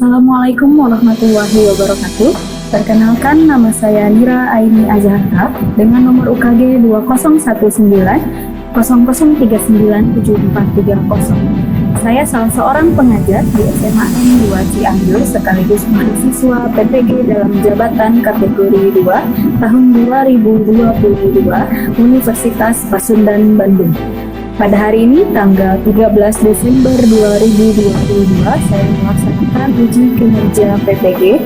Assalamualaikum warahmatullahi wabarakatuh. Perkenalkan, nama saya Nira Aini Azhara dengan nomor UKG 201900397430. Saya salah seorang pengajar di SMA N2 Cianjur sekaligus mahasiswa PPG dalam jabatan kategori 2 tahun 2022 Universitas Pasundan Bandung. Pada hari ini, tanggal 13 Desember 2022, saya melaksanakan uji kinerja PPG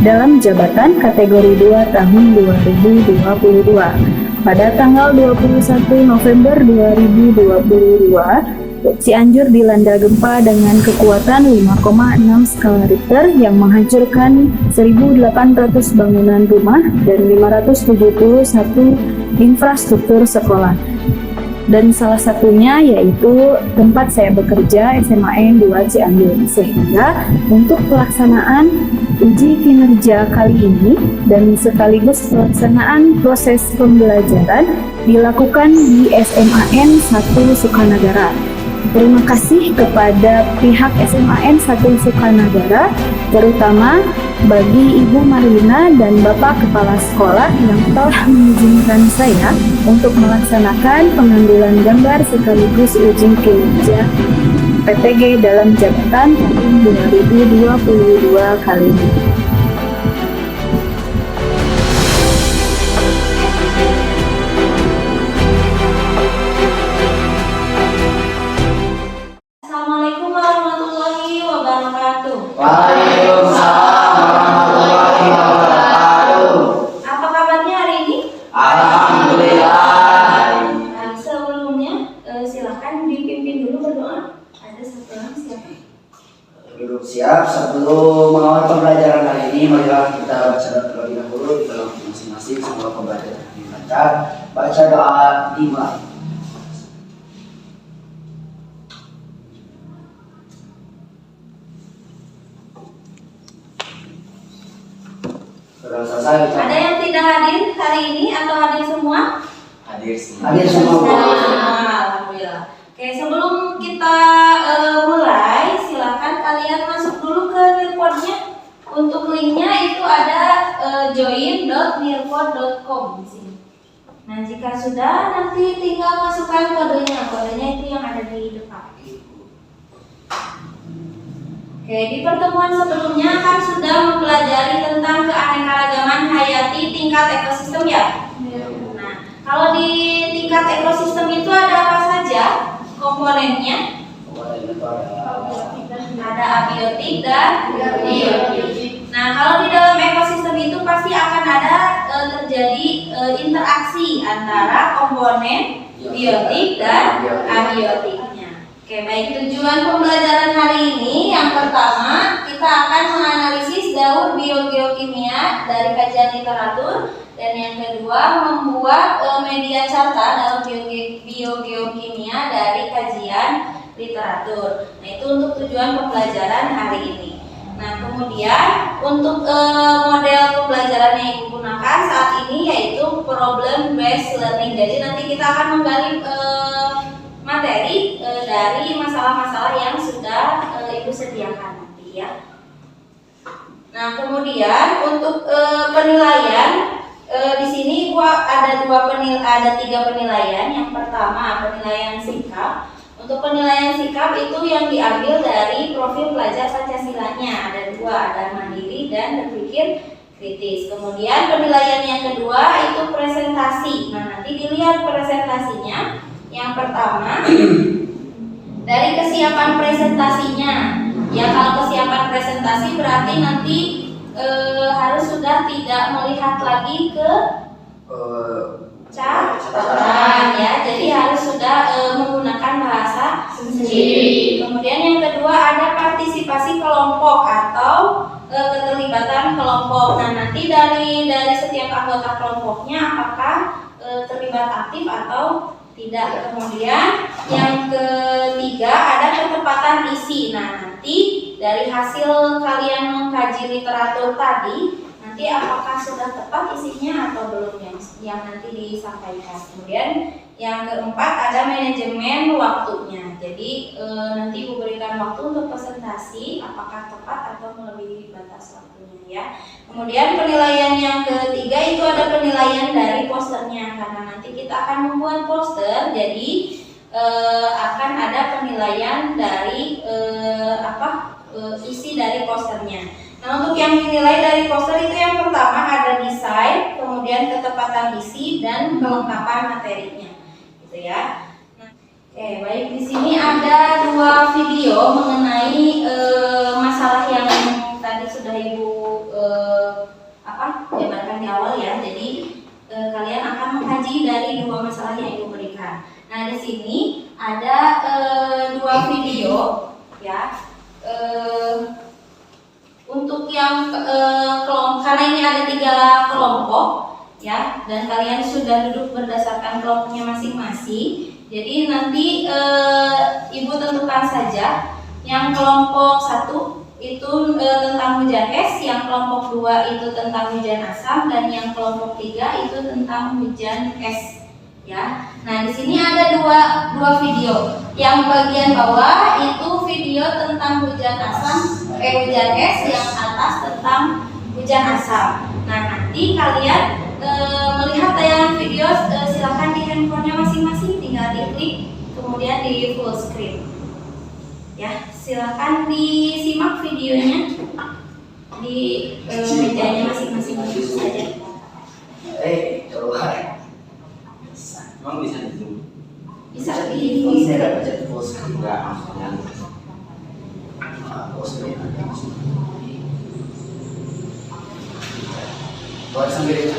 dalam jabatan kategori 2 tahun 2022. Pada tanggal 21 November 2022, Cianjur dilanda gempa dengan kekuatan 5,6 skala Richter yang menghancurkan 1.800 bangunan rumah dan 571 infrastruktur sekolah. Dan salah satunya yaitu tempat saya bekerja, SMA N2 Cianjur. Sehingga untuk pelaksanaan uji kinerja kali ini dan sekaligus pelaksanaan proses pembelajaran dilakukan di SMA N1 Sukanagara. Terima kasih kepada pihak SMA N1 Sukanagara, terutama bagi Ibu Marlina dan Bapak Kepala Sekolah yang telah mengizinkan saya untuk melaksanakan pengambilan gambar sekaligus uji kinerja PPG dalam jabatan tahun 2022 kali ini. Assalamualaikum warahmatullahi wabarakatuh. Waalaikumsalam warahmatullahi wabarakatuh. Apa kabarnya hari ini? Alhamdulillah. Nah, sebelumnya silakan dipimpin dulu berdoa. Ada satu orang siapa? Duduk siap sebelum mengawal pembelajaran hari ini. Marilah kita baca doa terlebih dahulu di dalam masing-masing sebelum pembelajaran dibaca. Baca doa dimulai. Sudah selesai. Ada yang tidak hadir hari ini atau hadir semua? Hadir semua. Hadir semua. Alhamdulillah. Oke, sebelum kita mulai, silakan kalian masuk dulu ke Nearpod-nya. Untuk linknya itu ada join.nearpod.com di sini. Nah, jika sudah, nanti tinggal masukkan kodenya. Kodenya itu yang ada di depan. Oke, di pertemuan sebelumnya kan sudah mempelajari tentang keanekaragaman hayati tingkat ekosistem ya? Nah, kalau di tingkat ekosistem itu ada apa saja komponennya? Ada abiotik dan biotik. Nah, kalau di dalam ekosistem itu pasti akan ada terjadi interaksi antara komponen biotik dan abiotiknya. Oke, baik, tujuan pembelajaran hari ini yang pertama kita akan menganalisis daur biogeokimia dari kajian literatur, dan yang kedua membuat media carta daur biogeokimia dari kajian literatur. Nah, itu untuk tujuan pembelajaran hari ini. Nah, kemudian untuk model pembelajaran yang Ibu gunakan saat ini yaitu problem based learning. Jadi nanti kita akan menggali materi dari masalah-masalah yang sudah Ibu sediakan nanti ya. Nah, kemudian untuk penilaian di sini Ibu ada tiga penilaian. Yang pertama penilaian sikap. Untuk penilaian sikap itu yang diambil dari profil pelajar Pancasilanya. Ada dua, ada mandiri dan berpikir kritis. Kemudian penilaian yang kedua itu presentasi. Nah, nanti dilihat presentasinya. Yang pertama dari kesiapan presentasinya. Ya, kalau kesiapan presentasi berarti nanti harus sudah tidak melihat lagi ke catatan ya. Jadi harus sudah menggunakan bahasa sendiri. Kemudian yang kedua ada partisipasi kelompok atau keterlibatan kelompok. Nah, nanti dari setiap anggota kelompoknya apakah terlibat aktif atau tidak. Kemudian yang ketiga ada ketepatan isi. Nah, nanti dari hasil kalian mengkaji literatur tadi, nanti nanti apakah sudah tepat isinya atau belum yang nanti disampaikan. Kemudian yang keempat ada manajemen waktunya. Jadi nanti Ibu berikan waktu untuk presentasi apakah tepat atau melebihi batas waktunya ya. Kemudian penilaian yang ketiga itu ada penilaian dari posternya, karena nanti kita akan membuat poster, jadi akan ada penilaian dari isi dari posternya. Nah, untuk yang dinilai dari poster itu yang pertama ada desain, kemudian ketepatan isi dan kelengkapan materinya, gitu ya. Nah, oke, baik, di sini ada 2 video mengenai masalah yang tadi sudah Ibu jabarkan di awal ya. Jadi kalian akan mengkaji dari 2 masalah yang Ibu berikan. Nah, di sini ada 2 video ya. Untuk yang kelompok, karena ini ada 3 kelompok ya, dan kalian sudah duduk berdasarkan kelompoknya masing-masing. Jadi nanti Ibu tentukan saja yang kelompok 1 itu tentang hujan es, yang kelompok 2 itu tentang hujan asam, dan yang kelompok 3 itu tentang hujan es. Ya, nah di sini ada dua video. Yang bagian bawah itu video tentang hujan hujan es, yang atas tentang hujan asam. Nah nanti kalian melihat tayangan video silahkan di handphonenya masing-masing, tinggal diklik kemudian di full screen. Ya, silahkan disimak videonya di mejanya masing-masing saja. Coba. Emang bisa di zoom? Bisa Bisa dapat chat post enggak maksudnya. Post ini ada maksudnya. Buat sambil itu.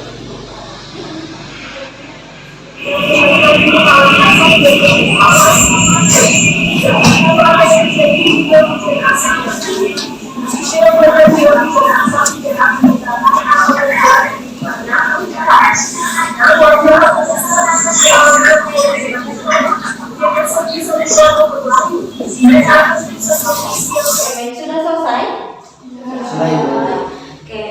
Baik, sudah selesai? Sudah, Ibu. Oke,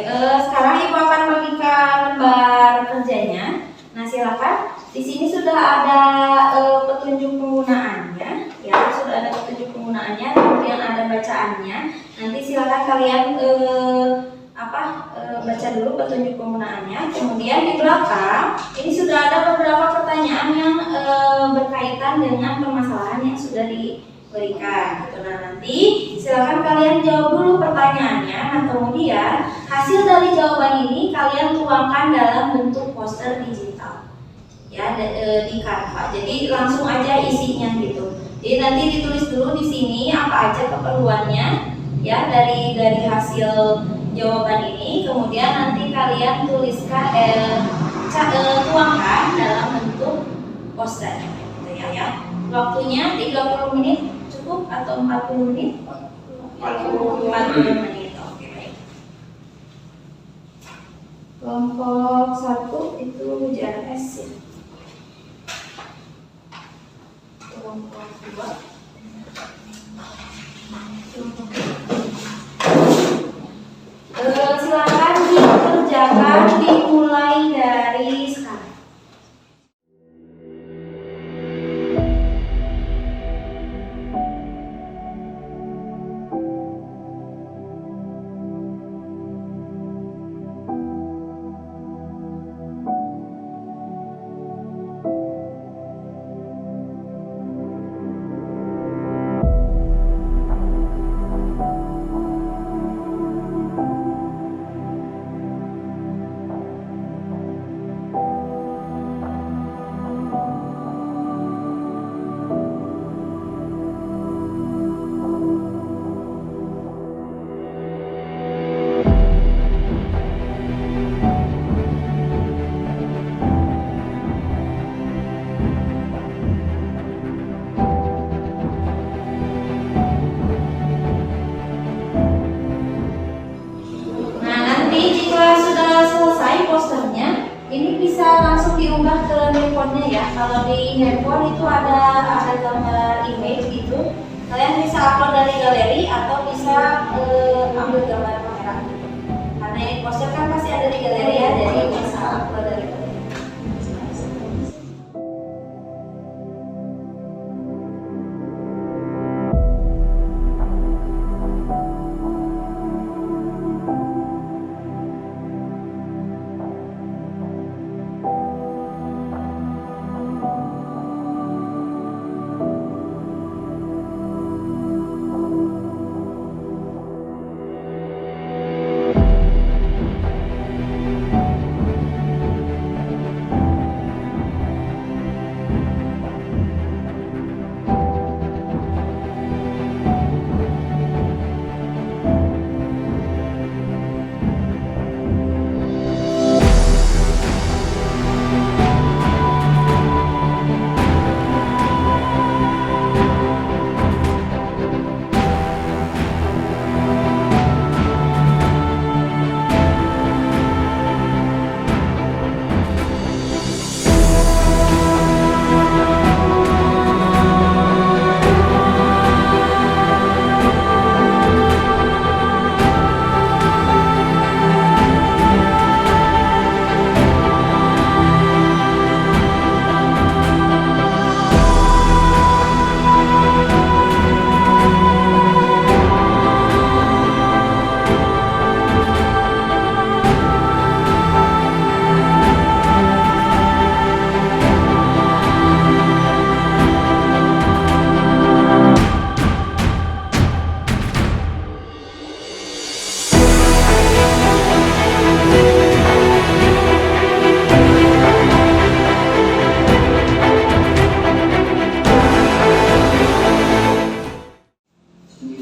sekarang Ibu akan bagikan lembar kerjanya. Nah, silakan. Di sini sudah ada petunjuk penggunaannya, ya, sudah ada petunjuk penggunaannya, kemudian ada bacaannya. Nanti silakan kalian baca dulu petunjuk penggunaannya. Kemudian di belakang ini sudah ada beberapa pertanyaan yang berkaitan dengan permasalahan yang sudah diberikan. Gitu. Nah, nanti silakan kalian jawab dulu pertanyaannya. Nah, kemudian hasil dari jawaban ini kalian tuangkan dalam bentuk poster digital, ya, di Canva. Jadi langsung aja isinya gitu. Jadi nanti ditulis dulu di sini apa aja keperluannya, ya, dari hasil jawaban ini. Kemudian nanti kalian tuliskan, tuangkan dalam bentuk poster, gitu ya. Waktunya 30 menit cukup atau 40 menit? 40 menit. Oke, baik. Kelompok 1 itu hujan es ya. Kelompok 2 silakan dikerjakan, dimulai dari sekarang. diunggah ke handphonenya ya. Kalau di handphone itu ada gambar image gitu. Kalian bisa upload dari galeri atau bisa ambil gambar kamera. Karena ini poster kan pasti ada ada 3 layar ya, jadi bisa keluar dari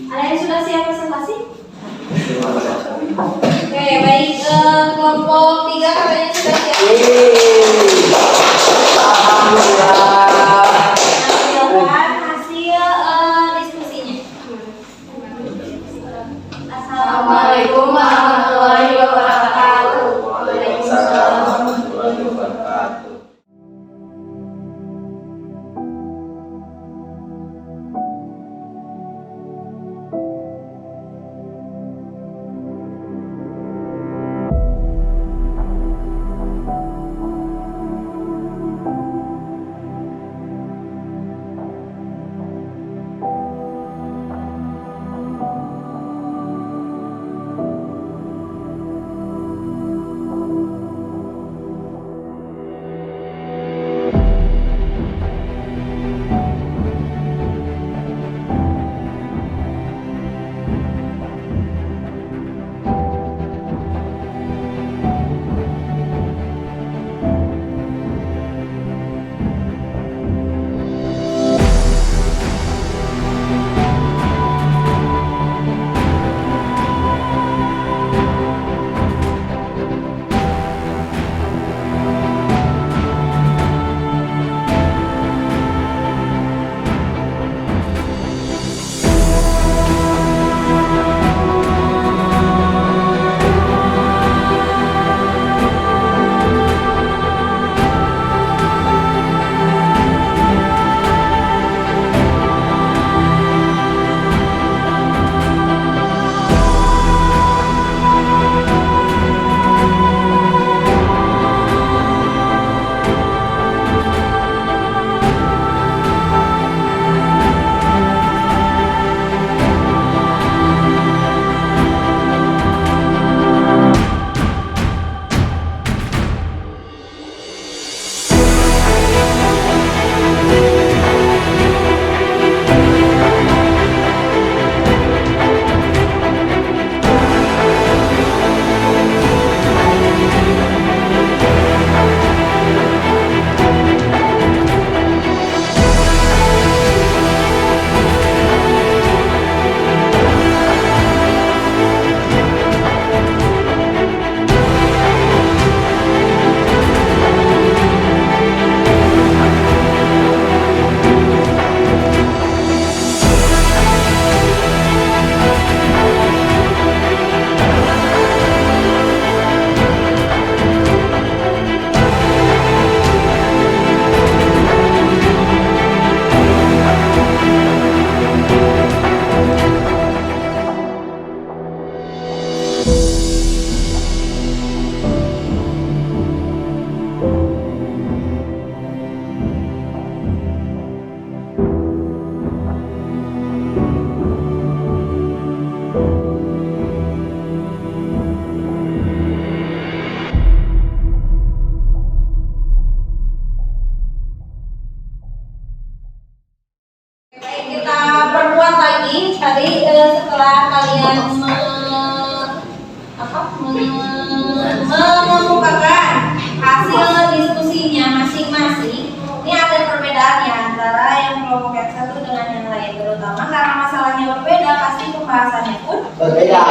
Ada yang sudah siap presentasi? Oke, baik. Kelompok 3 katanya sudah siap. Alhamdulillah. Silakan hasil diskusinya. Assalamualaikum warahmatullahi wabarakatuh. Waalaikumsalam warahmatullahi wabarakatuh. kelompok yang satu dengan yang lain, terutama karena masalahnya berbeda, pasti pembahasannya pun Berbeda.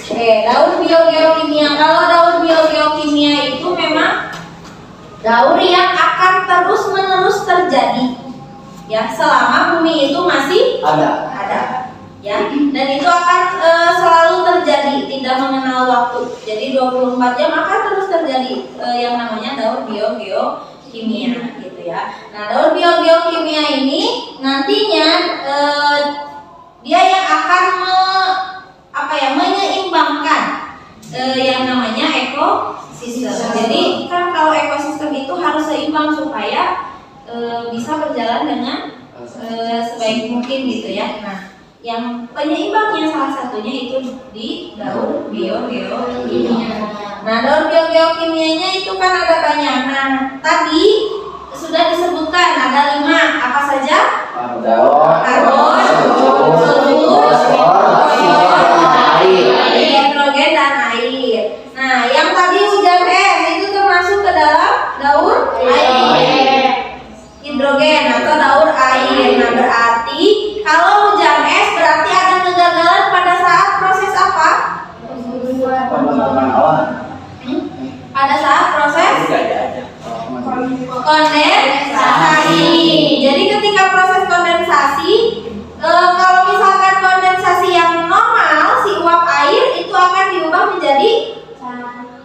Oke, daur biogeokimia. Kalau daur biogeokimia itu memang daur yang akan terus-menerus terjadi, ya, selama bumi itu masih ada, ya, dan itu akan selalu terjadi, tidak mengenal waktu. Jadi 24 jam akan terus terjadi yang namanya daur biogeokimia, gitu ya. Nah, daur biogeokimia ini nantinya dia yang akan menyeimbangkan yang namanya ekosistem. Jadi kan kalau ekosistem itu harus seimbang supaya bisa berjalan dengan sebaik mungkin, gitu ya. Nah, yang penyeimbangnya salah satunya itu di daur biogeokimia. Nah, daur biogeokimianya itu kan ada banyak. Nah, tadi sudah disebutkan ada 5, apa saja? Karbon, sulfur, hidrogen dan air. Nah, yang tadi hujan es itu termasuk ke dalam daur air, hidrogen atau daur air. Nah, berarti kalau hujan es berarti ada kegagalan pada saat proses apa? Pembentukan awan. Pada saat proses kondensasi. Jadi ketika proses kondensasi, kalau misalkan kondensasi yang normal, si uap air itu akan diubah menjadi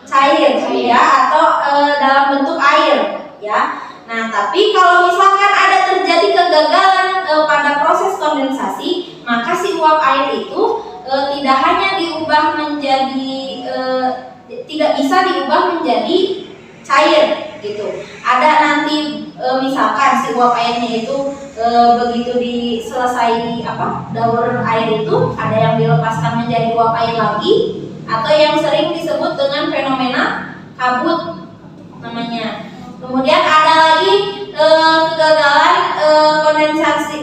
cair, ya, atau dalam bentuk air, ya. Nah, tapi kalau misalkan ada terjadi kegagalan pada proses kondensasi, maka si uap air itu tidak hanya diubah menjadi tidak bisa diubah menjadi cair, gitu. Ada nanti misalkan si uap airnya itu begitu diselesai daur air itu ada yang dilepaskan menjadi uap air lagi, atau yang sering disebut dengan fenomena kabut namanya. Kemudian ada lagi kegagalan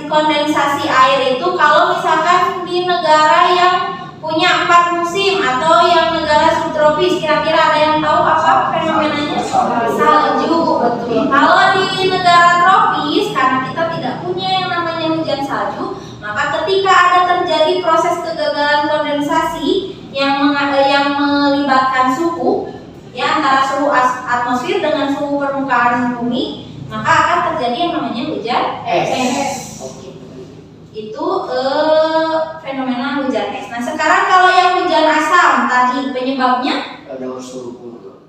kondensasi air itu kalau misalkan di negara yang punya 4 musim atau yang negara subtropis. Kira-kira ada yang tahu apa fenomenanya? Salju, betul. Kalau di negara tropis, karena kita tidak punya yang namanya hujan salju, maka ketika ada terjadi proses kegagalan kondensasi yang melibatkan suhu, ya, antara suhu atmosfer dengan suhu permukaan bumi, maka akan terjadi yang namanya hujan es. Itu fenomena hujan es. Nah, sekarang kalau yang hujan asam tadi penyebabnya? Daur sulfur.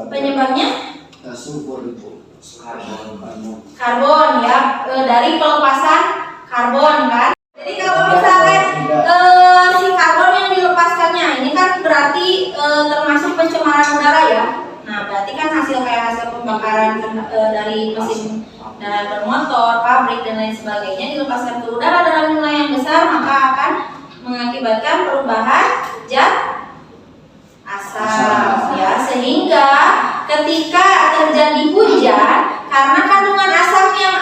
Penyebabnya? Sulfur itu Karbon, ya, dari pelepasan karbon, kan. Jadi kalau misalkan si karbon yang dilepaskannya ini kan berarti termasuk pencemaran udara, ya. Nah, berarti kan hasil pembakaran dari mesin bermotor, pabrik dan lain sebagainya dilepaskan ke udara dalam jumlah yang besar, maka akan mengakibatkan perubahan zat asam, ya, sehingga ketika terjadi hujan, karena kandungan asam yang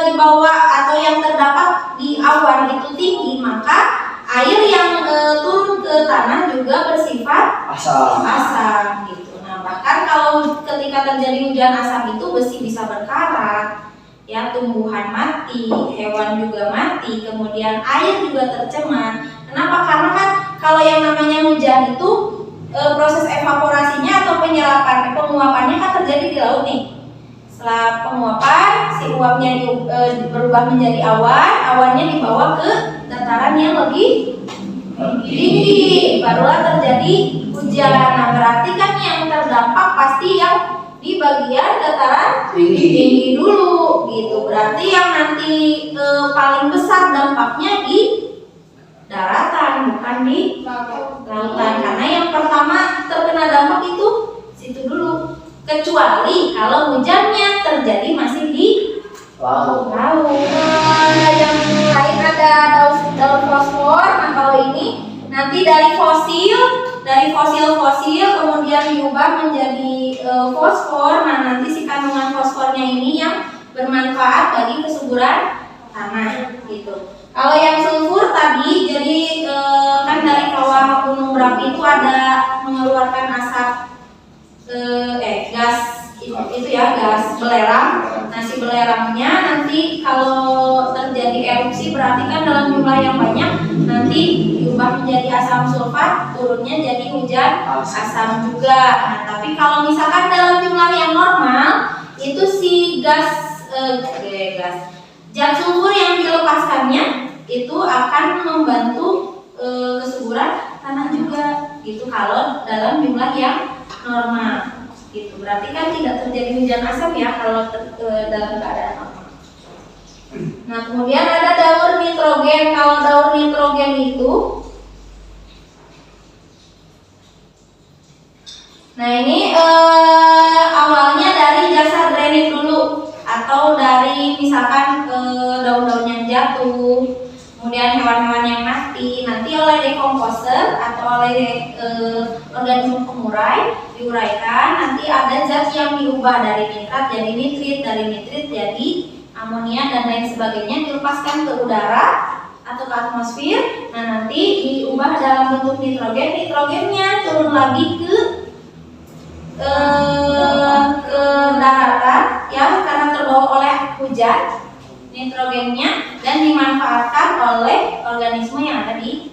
dibawa atau yang terdapat di awan itu tinggi, maka air yang turun ke tanah juga bersifat asam, gitu. Nah, bahkan kalau ketika terjadi hujan asam itu besi bisa berkarat, ya, tumbuhan mati, hewan juga mati, kemudian air juga tercemar. Kenapa? Karena kan kalau yang namanya hujan itu proses evaporasinya atau penguapannya kan terjadi di laut nih. Setelah penguapan, si uapnya berubah menjadi awan, awannya dibawa ke dataran yang lebih tinggi, barulah terjadi hujan. Nah, berarti kan yang terdampak pasti yang di bagian dataran tinggi dulu, gitu. Berarti yang nanti paling besar dampaknya di daratan, bukan di lautan, karena yang pertama terkena dampak itu situ dulu. Kecuali kalau hujannya terjadi masih di laut. Yang lain ada daun fosfor. Nah, kalau ini nanti dari fosil kemudian diubah menjadi fosfor. Nah, nanti si kandungan fosfornya ini yang bermanfaat bagi kesuburan tanah, gitu. Kalau yang sulfur tadi, jadi kan dari kawah gunung berapi itu ada mengeluarkan asap gas itu itu ya gas belerang. Nah si belerangnya nanti kalau terjadi erupsi berarti kan dalam jumlah yang banyak, nanti diubah menjadi asam sulfat, turunnya jadi hujan asam juga. Nah tapi kalau misalkan dalam jumlah yang normal itu si gas zat sulfur yang dilepaskannya itu akan membantu kesuburan tanah juga gitu kalau dalam jumlah yang normal gitu. Berarti kan tidak terjadi hujan asam ya kalau dalam keadaan normal. Nah kemudian ada daur nitrogen. Kalau daur nitrogen itu, nah ini awalnya dari jasa drainase dulu atau dari misalkan daun-daun yang jatuh, kemudian hewan-hewan yang mati, nanti oleh dekomposer atau oleh organisme pengurai diuraikan, nanti ada zat yang diubah dari nitrat jadi nitrit, dari nitrit jadi amonia dan lain sebagainya, dilepaskan ke udara atau ke atmosfer. Nah nanti diubah dalam bentuk nitrogen, nitrogennya turun lagi ke daratan ya karena terbawa oleh hujan nitrogennya dan dimanfaatkan oleh organisme yang ada di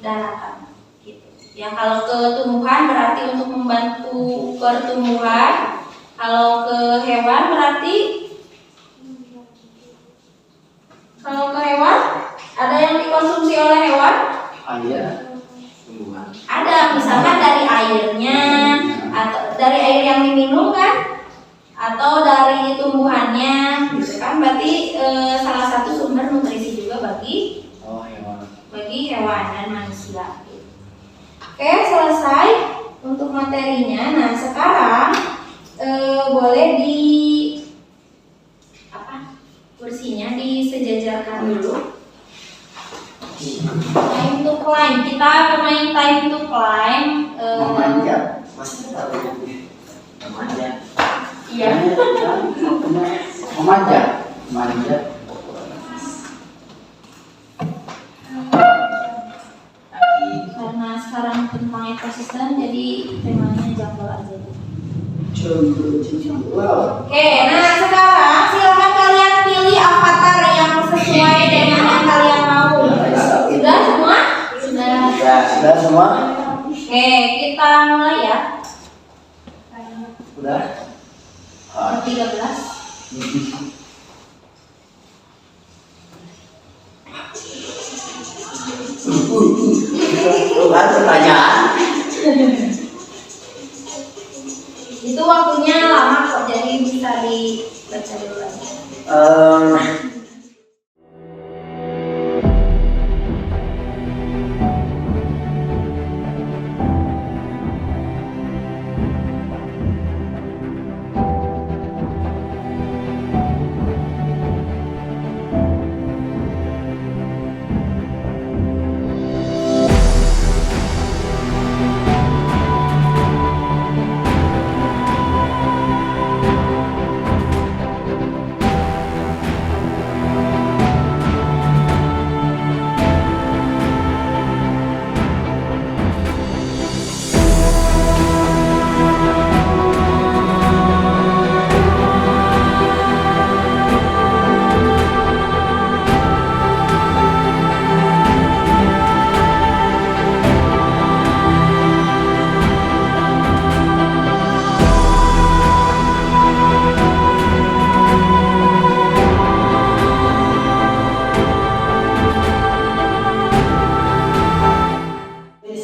daratan gitu. Ya kalau ke tumbuhan berarti untuk membantu pertumbuhan, kalau ke hewan berarti ada yang dikonsumsi oleh hewan? Tumbuhan. Ada, misalkan dari airnya atau dari air yang diminum kan, atau dari tumbuhannya, gitu kan? Berarti salah satu sumber nutrisi juga bagi hewan dan manusia. Gitu. Oke, selesai untuk materinya. Nah sekarang boleh di kursinya disejajarkan dulu. Time to climb, kita bermain time to climb. Memanjat, masih tahu memanjat. Iya. Memanjat. Karena sekarang tentang ekosistem, jadi temanya jungle aja. Oke, nah sekarang silakan kalian pilih avatar yang sesuai dengan yang kalian mau. Sudah semua? Sudah semua? Oke, kita mulai ya. Sudah? 13. Bukan pertanyaan. Itu waktunya lama kok, jadi bisa dibaca dulu lagi.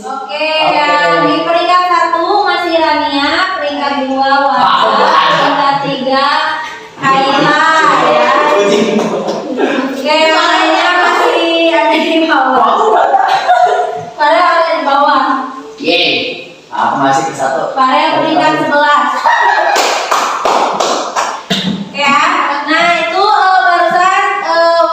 Oke, yang di peringkat 1 masih Rania, peringkat 2 Wasa, peringkat 3 Kaila ya. Oke, lainnya masih ada di bawah. Padahal ada di bawah. Aku masih ke 1. Padahal peringkat 11. Ya, nah itu barusan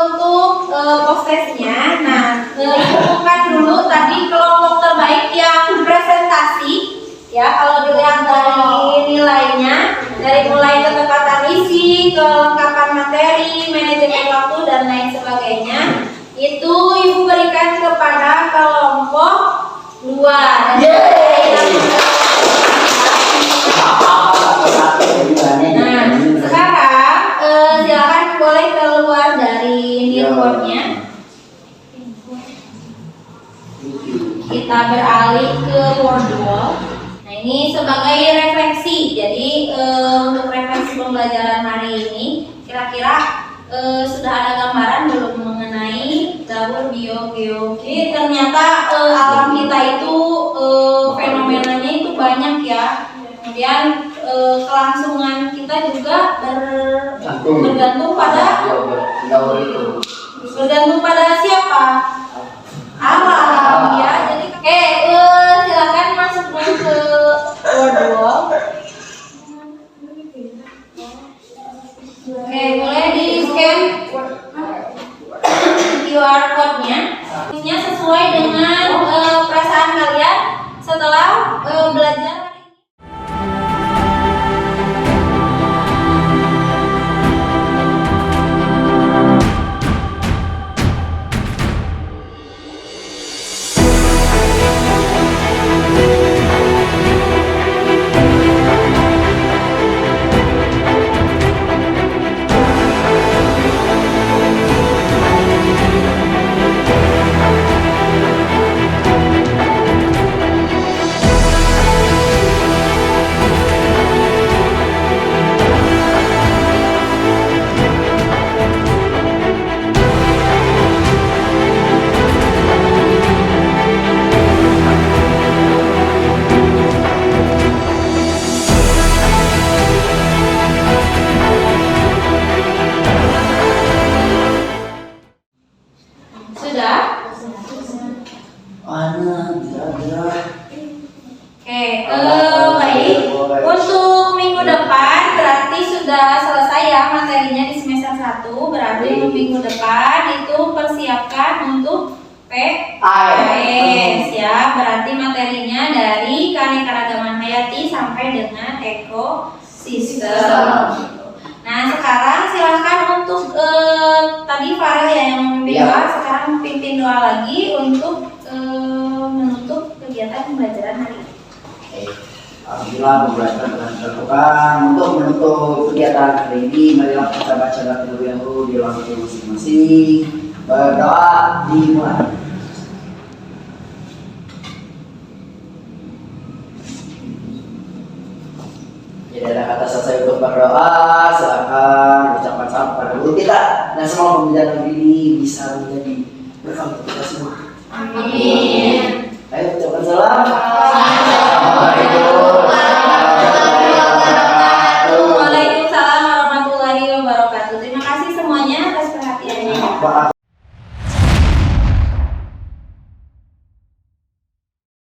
untuk postesnya. Nah, bukan dulu tadi kelompok terbaik yang presentasi ya. Kalau dilihat dari nilainya, dari mulai ketepatan isi, kelengkapan materi, manajemen waktu dan lain sebagainya, itu ibu berikan kepada kelompok 2. Dan beralih ke wordwall. Nah, ini sebagai refleksi. Jadi untuk refleksi pembelajaran hari ini, kira-kira sudah ada gambaran belum mengenai daur biogeometri? Ternyata alam kita itu fenomenanya itu banyak ya. Kemudian kelangsungan kita juga bergantung pada siapa? Alam ya. Jadi silakan masuk dulu ke wordwall. Boleh di scan QR code-nya. Ini sesuai dengan perasaan kalian setelah belajar hari ini. Sudah? Baik. Untuk minggu depan berarti sudah selesai ya materinya di semester 1. Berarti untuk minggu depan itu persiapkan untuk PAS ya. Berarti materinya dari keanekaragaman hayati sampai dengan ekosistem. Nah, sekarang silahkan untuk tadi Farel ya yang memimpin doa, sekarang pimpin doa lagi untuk menutup kegiatan pembelajaran hari ini. Alhamdulillah pembelajaran telah dilakukan. Untuk menutup kegiatan hari ini, marilah kita baca terlebih dahulu di ruang kerja masing-masing. Berdoa dimulai. Jadi ada kata selesai untuk berdoa, silakan ucapkan salam pada guru kita dan semoga pembelajaran ini bisa menjadi berkah untuk kita semua. Amin.